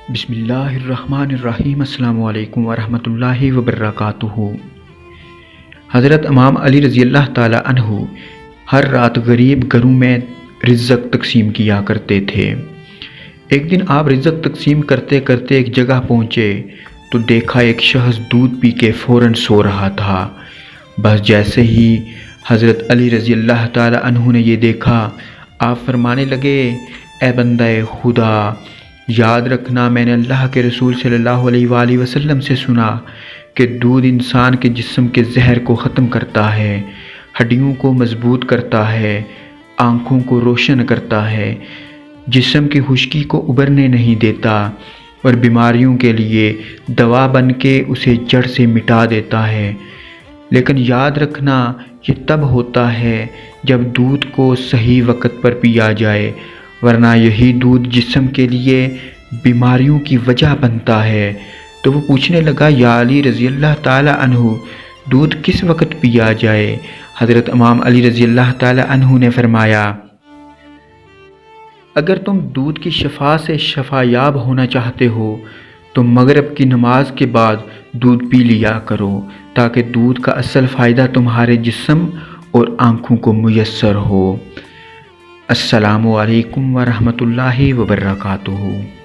بسم اللہ الرحمن الرحیم۔ السلام علیکم ورحمۃ اللہ وبرکاتہ۔ حضرت امام علی رضی اللہ تعالی عنہ ہر رات غریب گھروں میں رزق تقسیم کیا کرتے تھے۔ ایک دن آپ رزق تقسیم کرتے کرتے ایک جگہ پہنچے تو دیکھا ایک شخص دودھ پی کے فوراً سو رہا تھا۔ بس جیسے ہی حضرت علی رضی اللہ تعالی عنہ نے یہ دیکھا، آپ فرمانے لگے، اے بندہ خدا، یاد رکھنا میں نے اللہ کے رسول صلی اللہ علیہ وآلہ وسلم سے سنا کہ دودھ انسان کے جسم کے زہر کو ختم کرتا ہے، ہڈیوں کو مضبوط کرتا ہے، آنکھوں کو روشن کرتا ہے، جسم کی خشکی کو ابھرنے نہیں دیتا اور بیماریوں کے لیے دوا بن کے اسے جڑ سے مٹا دیتا ہے۔ لیکن یاد رکھنا یہ تب ہوتا ہے جب دودھ کو صحیح وقت پر پیا جائے، ورنہ یہی دودھ جسم کے لیے بیماریوں کی وجہ بنتا ہے۔ تو وہ پوچھنے لگا، یا علی رضی اللہ تعالی عنہ، دودھ کس وقت پیا جائے؟ حضرت امام علی رضی اللہ تعالی عنہ نے فرمایا، اگر تم دودھ کی شفا سے شفا یاب ہونا چاہتے ہو تو مغرب کی نماز کے بعد دودھ پی لیا کرو، تاکہ دودھ کا اصل فائدہ تمہارے جسم اور آنکھوں کو میسر ہو۔ السلام علیکم ورحمۃ اللہ وبرکاتہ۔